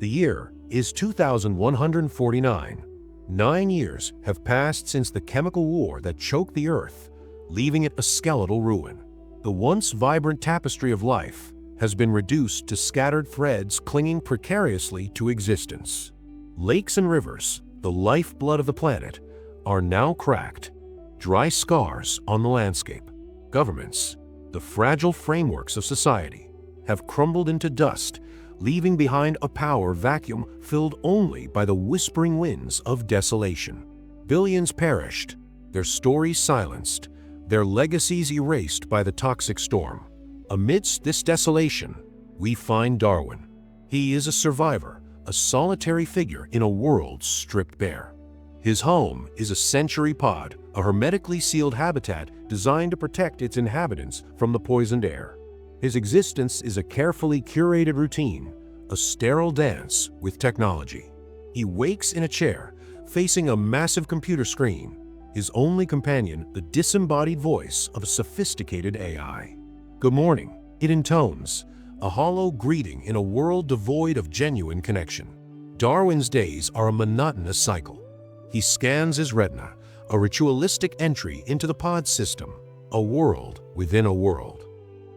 The year is 2149. 9 years have passed since the chemical war that choked the Earth, leaving it a skeletal ruin. The once vibrant tapestry of life has been reduced to scattered threads clinging precariously to existence. Lakes and rivers, the lifeblood of the planet, are now cracked, dry scars on the landscape. Governments, the fragile frameworks of society, have crumbled into dust, leaving behind a power vacuum filled only by the whispering winds of desolation. Billions perished, their stories silenced, their legacies erased by the toxic storm. Amidst this desolation, we find Darwin. He is a survivor, a solitary figure in a world stripped bare. His home is a century pod, a hermetically sealed habitat designed to protect its inhabitants from the poisoned air. His existence is a carefully curated routine, a sterile dance with technology. He wakes in a chair, facing a massive computer screen, his only companion the disembodied voice of a sophisticated AI. Good morning, it intones, a hollow greeting in a world devoid of genuine connection. Darwin's days are a monotonous cycle. He scans his retina, a ritualistic entry into the pod system, a world within a world.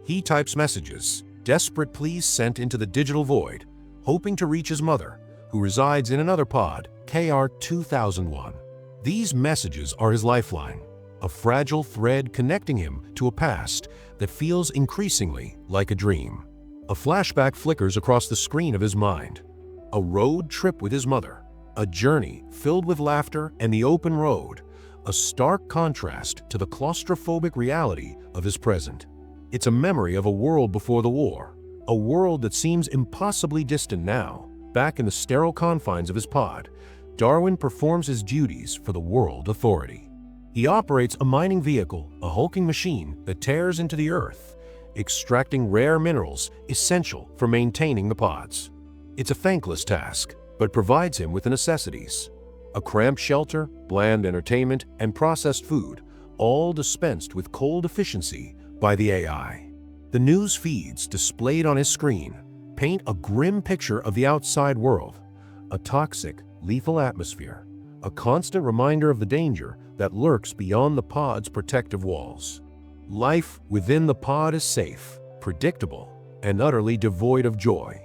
He types messages, desperate pleas sent into the digital void, hoping to reach his mother, who resides in another pod, KR 2001. These messages are his lifeline, a fragile thread connecting him to a past that feels increasingly like a dream. A flashback flickers across the screen of his mind. A road trip with his mother, a journey filled with laughter and the open road, a stark contrast to the claustrophobic reality of his present. It's a memory of a world before the war, a world that seems impossibly distant now. Back in the sterile confines of his pod, Darwin performs his duties for the world authority. He operates a mining vehicle, a hulking machine that tears into the earth, extracting rare minerals essential for maintaining the pods. It's a thankless task, but provides him with the necessities: a cramped shelter, bland entertainment, and processed food, all dispensed with cold efficiency by the AI. The news feeds displayed on his screen paint a grim picture of the outside world, a toxic, lethal atmosphere, a constant reminder of the danger that lurks beyond the pod's protective walls. Life within the pod is safe, predictable, and utterly devoid of joy.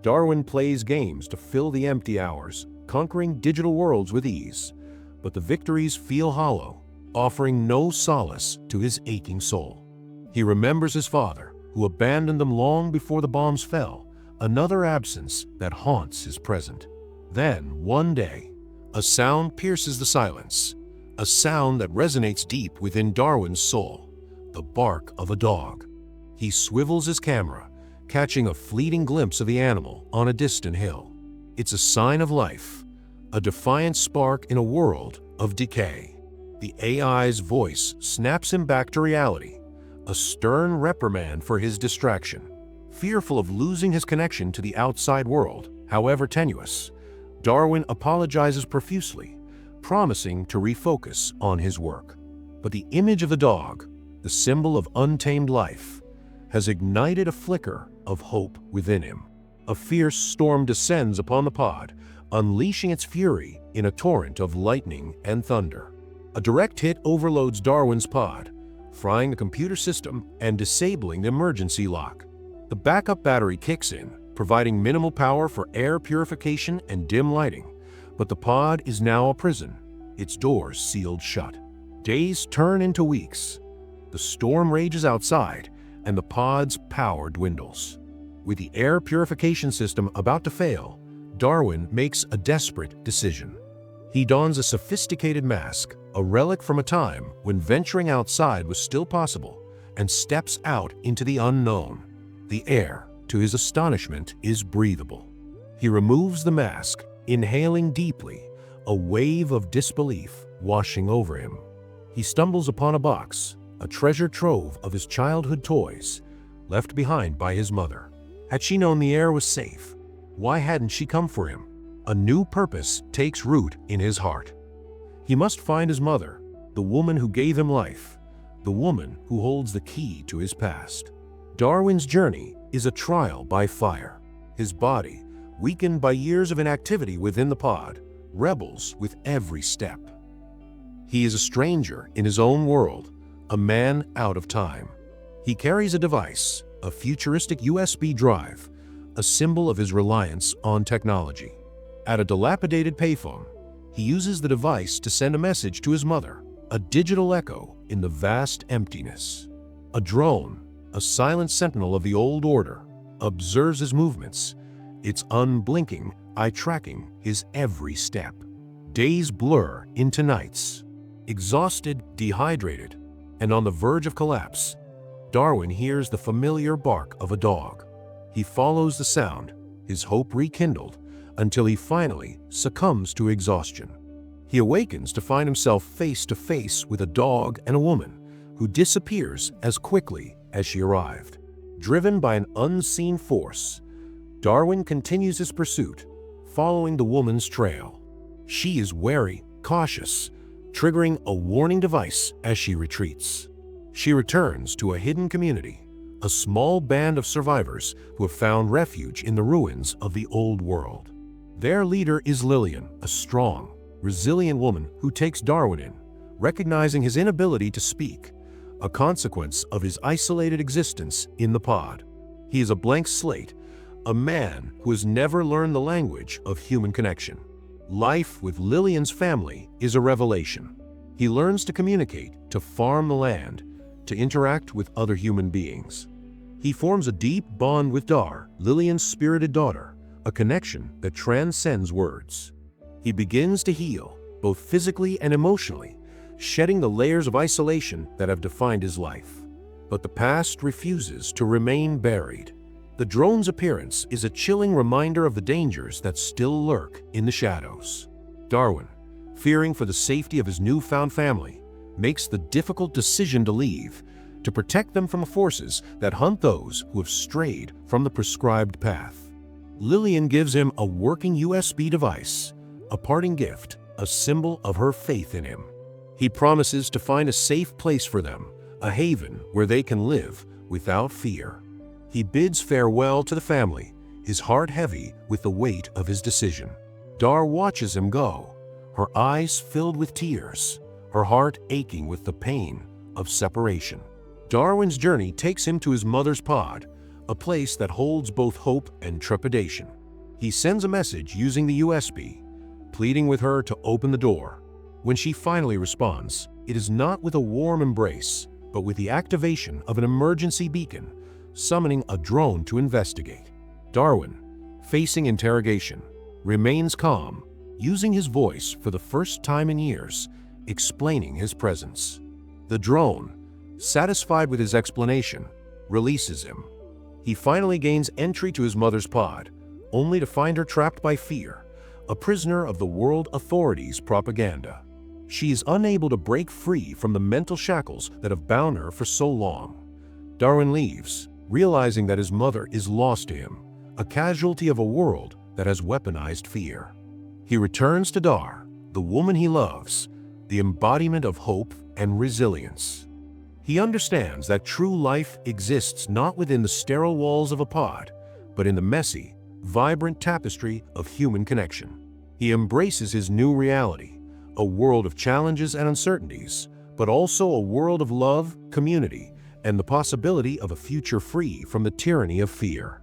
Darwin plays games to fill the empty hours, conquering digital worlds with ease, but the victories feel hollow, offering no solace to his aching soul. He remembers his father, who abandoned them long before the bombs fell, another absence that haunts his present. Then, one day, a sound pierces the silence, a sound that resonates deep within Darwin's soul, the bark of a dog. He swivels his camera, catching a fleeting glimpse of the animal on a distant hill. It's a sign of life, a defiant spark in a world of decay. The AI's voice snaps him back to reality, a stern reprimand for his distraction. Fearful of losing his connection to the outside world, however tenuous, Darwin apologizes profusely, promising to refocus on his work. But the image of the dog, the symbol of untamed life, has ignited a flicker of hope within him. A fierce storm descends upon the pod, unleashing its fury in a torrent of lightning and thunder. A direct hit overloads Darwin's pod, frying the computer system and disabling the emergency lock. The backup battery kicks in, providing minimal power for air purification and dim lighting, but the pod is now a prison, its doors sealed shut. Days turn into weeks. The storm rages outside, and the pod's power dwindles. With the air purification system about to fail, Darwin makes a desperate decision. He dons a sophisticated mask, a relic from a time when venturing outside was still possible, and steps out into the unknown. The air, to his astonishment, is breathable. He removes the mask, inhaling deeply, a wave of disbelief washing over him. He stumbles upon a box, a treasure trove of his childhood toys, left behind by his mother. Had she known the air was safe, why hadn't she come for him? A new purpose takes root in his heart. He must find his mother, the woman who gave him life, the woman who holds the key to his past. Darwin's journey is a trial by fire. His body, weakened by years of inactivity within the pod, rebels with every step. He is a stranger in his own world, a man out of time. He carries a device, a futuristic USB drive, a symbol of his reliance on technology. At a dilapidated payphone, he uses the device to send a message to his mother, a digital echo in the vast emptiness. A drone, a silent sentinel of the old order, observes his movements, its unblinking eye tracking his every step. Days blur into nights. Exhausted, dehydrated, and on the verge of collapse, Darwin hears the familiar bark of a dog. He follows the sound, his hope rekindled, until he finally succumbs to exhaustion. He awakens to find himself face to face with a dog and a woman who disappears as quickly as she arrived. Driven by an unseen force, Darwin continues his pursuit, following the woman's trail. She is wary, cautious, triggering a warning device as she retreats. She returns to a hidden community, a small band of survivors who have found refuge in the ruins of the old world. Their leader is Lillian, a strong, resilient woman who takes Darwin in, recognizing his inability to speak, a consequence of his isolated existence in the pod. He is a blank slate, a man who has never learned the language of human connection. Life with Lillian's family is a revelation. He learns to communicate, to farm the land, to interact with other human beings. He forms a deep bond with Dar, Lillian's spirited daughter, a connection that transcends words. He begins to heal, both physically and emotionally, shedding the layers of isolation that have defined his life. But the past refuses to remain buried. The drone's appearance is a chilling reminder of the dangers that still lurk in the shadows. Darwin, fearing for the safety of his newfound family, makes the difficult decision to leave, to protect them from forces that hunt those who have strayed from the prescribed path. Lillian gives him a working USB device, a parting gift, a symbol of her faith in him. He promises to find a safe place for them, a haven where they can live without fear. He bids farewell to the family, his heart heavy with the weight of his decision. Dar watches him go, her eyes filled with tears, her heart aching with the pain of separation. Darwin's journey takes him to his mother's pod, a place that holds both hope and trepidation. He sends a message using the USB, pleading with her to open the door. When she finally responds, it is not with a warm embrace, but with the activation of an emergency beacon, summoning a drone to investigate. Darwin, facing interrogation, remains calm, using his voice for the first time in years, explaining his presence. The drone, satisfied with his explanation, releases him. He finally gains entry to his mother's pod, only to find her trapped by fear, a prisoner of the world authorities' propaganda. She is unable to break free from the mental shackles that have bound her for so long. Darwin leaves, realizing that his mother is lost to him, a casualty of a world that has weaponized fear. He returns to Dar, the woman he loves, the embodiment of hope and resilience. He understands that true life exists not within the sterile walls of a pod, but in the messy, vibrant tapestry of human connection. He embraces his new reality, a world of challenges and uncertainties, but also a world of love, community, and the possibility of a future free from the tyranny of fear.